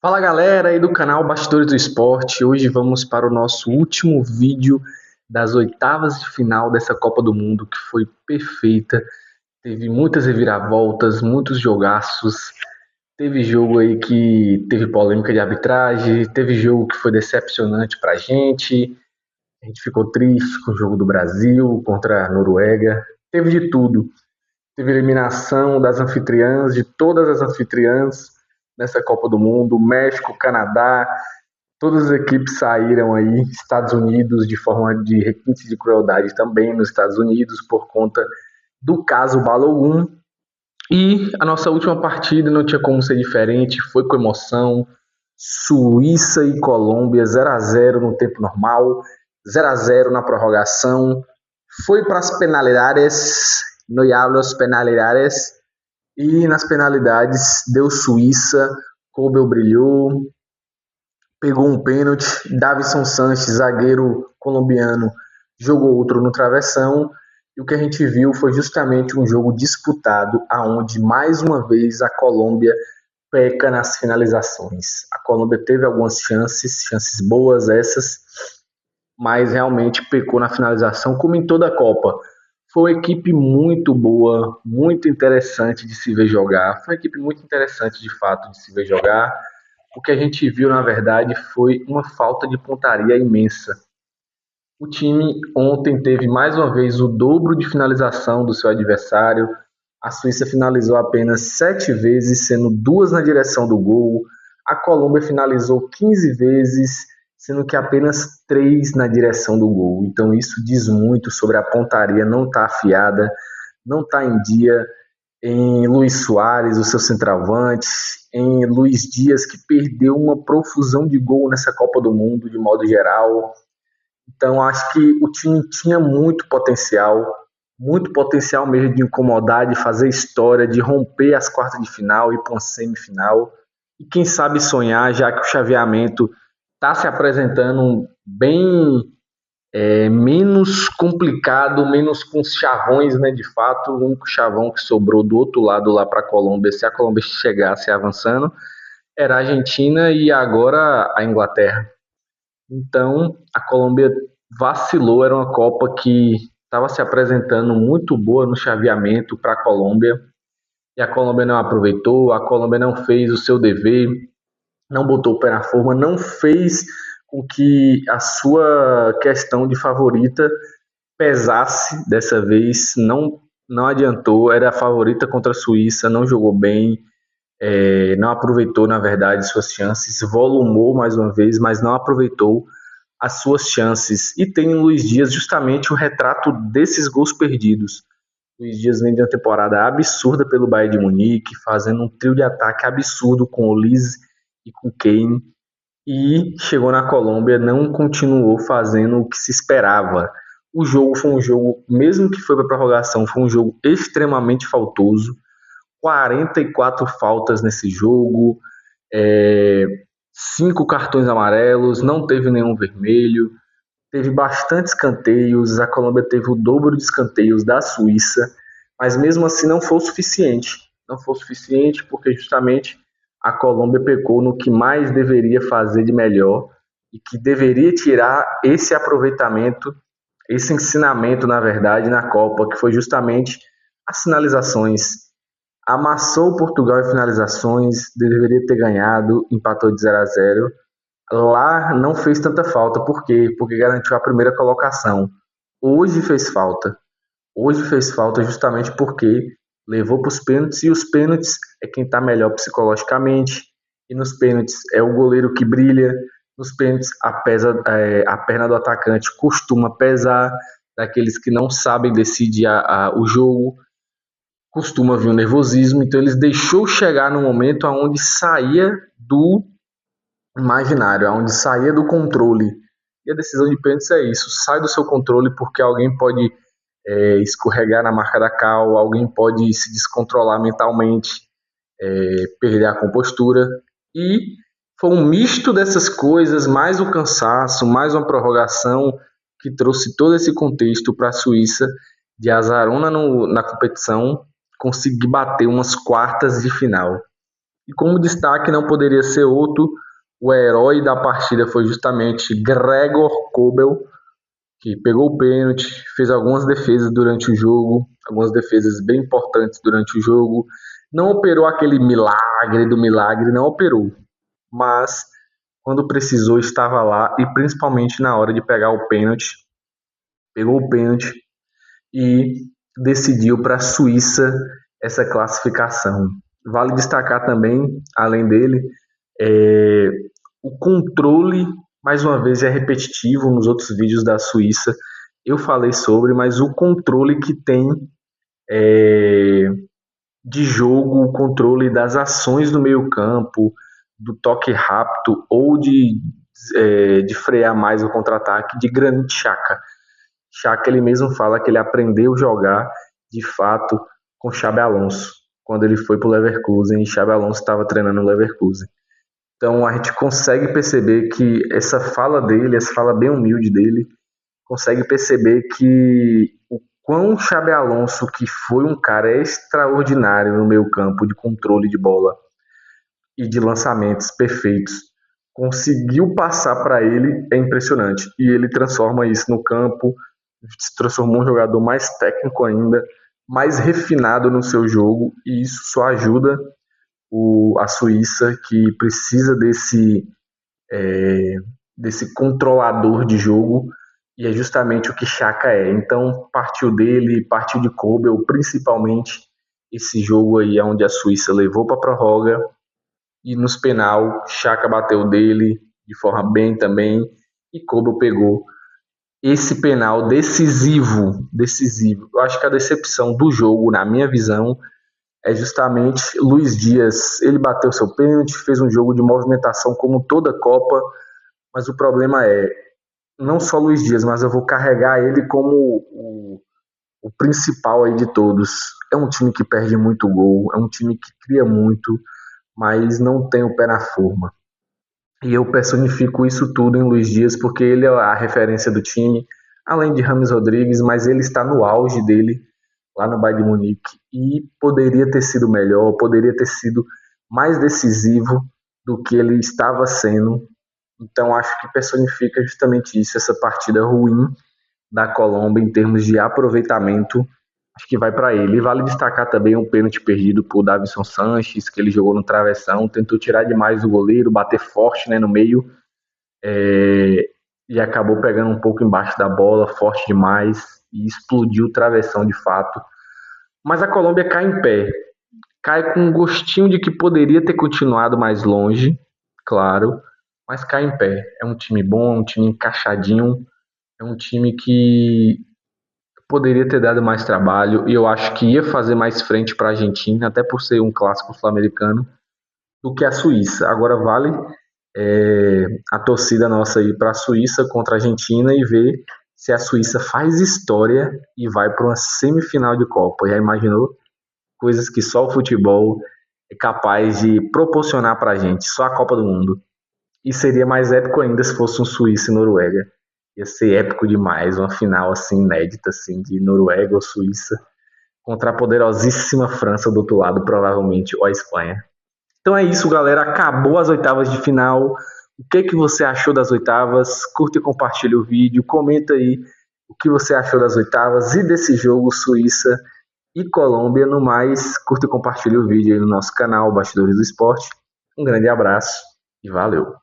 Fala galera aí do canal Bastidores do Esporte. Hoje vamos para o nosso último vídeo das oitavas de final dessa Copa do Mundo, que foi perfeita. Teve muitas reviravoltas, muitos jogaços. Teve jogo aí que teve polêmica de arbitragem, teve jogo que foi decepcionante pra gente. A gente ficou triste com o jogo do Brasil contra a Noruega. Teve de tudo. Teve eliminação das anfitriãs, de todas as anfitriãs nessa Copa do Mundo, México, Canadá, todas as equipes saíram aí, Estados Unidos de forma de requinte de crueldade também nos Estados Unidos por conta do caso Balogun. E a nossa última partida não tinha como ser diferente, foi com emoção. Suíça e Colômbia 0-0 no tempo normal, 0-0 na prorrogação. Foi para as penalidades, no hablo penalidades, e nas penalidades deu Suíça, Kobel brilhou, pegou um pênalti, Davinson Sanches, zagueiro colombiano, jogou outro no travessão, e o que a gente viu foi justamente um jogo disputado, aonde mais uma vez a Colômbia peca nas finalizações. A Colômbia teve algumas chances boas essas, mas realmente pecou na finalização, como em toda a Copa. Foi uma equipe muito boa, muito interessante de se ver jogar. Foi uma equipe muito interessante, de fato, de se ver jogar. O que a gente viu, na verdade, foi uma falta de pontaria imensa. O time ontem teve mais uma vez o dobro de finalização do seu adversário. A Suíça finalizou apenas 7 vezes, sendo 2 na direção do gol. A Colômbia finalizou 15 vezes, sendo que apenas 3 na direção do gol. Então isso diz muito sobre a pontaria não estar afiada, não estar em dia, em Luis Soares, o seu centroavante, em Luis Dias, que perdeu uma profusão de gol nessa Copa do Mundo, de modo geral. Então, acho que o time tinha muito potencial mesmo de incomodar, de fazer história, de romper as quartas de final e ir para uma semifinal. E quem sabe sonhar, já que o chaveamento está se apresentando bem menos complicado, menos com os chavões, né? De fato, o único chavão que sobrou do outro lado lá para a Colômbia, se a Colômbia chegasse avançando, era a Argentina e agora a Inglaterra. Então, a Colômbia vacilou, era uma Copa que estava se apresentando muito boa no chaveamento para a Colômbia, e a Colômbia não aproveitou, a Colômbia não fez o seu dever, não botou o pé na forma, não fez com que a sua questão de favorita pesasse dessa vez, não adiantou, era a favorita contra a Suíça, não jogou bem, não aproveitou, na verdade, suas chances, volumou mais uma vez, mas não aproveitou as suas chances. E tem o Luis Dias justamente o retrato desses gols perdidos. O Luis Dias vem de uma temporada absurda pelo Bayern de Munique, fazendo um trio de ataque absurdo com o Liz e com o Kane, e chegou na Colômbia, não continuou fazendo o que se esperava. O jogo foi um jogo, mesmo que foi para prorrogação, foi um jogo extremamente faltoso. 44 faltas nesse jogo, 5 cartões amarelos, não teve nenhum vermelho, teve bastante escanteios, a Colômbia teve o dobro de escanteios da Suíça, mas mesmo assim não foi o suficiente. Não foi o suficiente porque justamente a Colômbia pecou no que mais deveria fazer de melhor e que deveria tirar esse aproveitamento, esse ensinamento, na verdade, na Copa, que foi justamente as finalizações. Amassou Portugal em finalizações, deveria ter ganhado, empatou de 0-0. Lá não fez tanta falta, por quê? Porque garantiu a primeira colocação. Hoje fez falta. Hoje fez falta justamente porque levou para os pênaltis, e os pênaltis é quem está melhor psicologicamente, e nos pênaltis é o goleiro que brilha, nos pênaltis a perna do atacante costuma pesar, daqueles que não sabem decidir o jogo, costuma vir o nervosismo, então eles deixou chegar no momento onde saía do imaginário, onde saía do controle. E a decisão de pênalti é isso, sai do seu controle porque alguém pode escorregar na marca da cal, alguém pode se descontrolar mentalmente, perder a compostura, e foi um misto dessas coisas, mais o cansaço, mais uma prorrogação, que trouxe todo esse contexto para a Suíça de azarona na competição, conseguir bater umas quartas de final. E como destaque não poderia ser outro, o herói da partida foi justamente Gregor Kobel, que pegou o pênalti, fez algumas defesas durante o jogo, algumas defesas bem importantes durante o jogo. Não operou aquele milagre do milagre, não operou, mas quando precisou estava lá e principalmente na hora de pegar o pênalti, pegou o pênalti e decidiu para a Suíça essa classificação. Vale destacar também, além dele, é, o controle, mais uma vez é repetitivo nos outros vídeos da Suíça, eu falei sobre, mas o controle que tem é, de jogo, o controle das ações do meio campo, do toque rápido ou de frear mais o contra-ataque de Granit Xhaka. Xhaka ele mesmo fala que ele aprendeu a jogar de fato com Xabi Alonso, quando ele foi para o Leverkusen e Xabi Alonso estava treinando o Leverkusen. Então a gente consegue perceber que essa fala dele, essa fala bem humilde dele, consegue perceber que o quão Xabi Alonso, que foi um cara extraordinário no meio campo de controle de bola e de lançamentos perfeitos, conseguiu passar para ele é impressionante. E ele transforma isso no campo, se transformou um jogador mais técnico ainda, mais refinado no seu jogo, e isso só ajuda a Suíça, que precisa desse controlador de jogo, e é justamente o que Xhaka é. Então partiu dele, partiu de Kobel, principalmente esse jogo aí onde a Suíça levou para a prorroga, e nos penal, Xhaka bateu dele de forma bem também, e Kobel pegou esse penal decisivo. Eu acho que a decepção do jogo, na minha visão, é justamente Luiz Dias. Ele bateu seu pênalti, fez um jogo de movimentação como toda a Copa, mas o problema é, não só Luiz Dias, mas eu vou carregar ele como o principal aí de todos. É um time que perde muito gol, é um time que cria muito, mas não tem o pé na forma. E eu personifico isso tudo em Luiz Dias, porque ele é a referência do time, além de Rames Rodrigues, mas ele está no auge dele lá no Bayern de Munique e poderia ter sido melhor, poderia ter sido mais decisivo do que ele estava sendo. Então acho que personifica justamente isso, essa partida ruim da Colômbia em termos de aproveitamento. Acho que vai para ele. E vale destacar também um pênalti perdido por Davinson Sanches, que ele jogou no travessão, tentou tirar demais o goleiro, bater forte, né, no meio, e acabou pegando um pouco embaixo da bola, forte demais, e explodiu o travessão de fato. Mas a Colômbia cai em pé, cai com um gostinho de que poderia ter continuado mais longe, claro, mas cai em pé. É um time bom, é um time encaixadinho, é um time que poderia ter dado mais trabalho e eu acho que ia fazer mais frente para a Argentina, até por ser um clássico sul-americano, do que a Suíça. Agora vale a torcida nossa ir para a Suíça contra a Argentina e ver se a Suíça faz história e vai para uma semifinal de Copa. Já imaginou? Coisas que só o futebol é capaz de proporcionar para a gente, só a Copa do Mundo. E seria mais épico ainda se fosse um Suíça e Noruega. Ia ser épico demais, uma final assim inédita assim de Noruega ou Suíça contra a poderosíssima França do outro lado, provavelmente, ou a Espanha. Então é isso, galera. Acabou as oitavas de final. O que você achou das oitavas? Curta e compartilha o vídeo. Comenta aí o que você achou das oitavas e desse jogo Suíça e Colômbia. No mais, curta e compartilha o vídeo aí no nosso canal Bastidores do Esporte. Um grande abraço e valeu!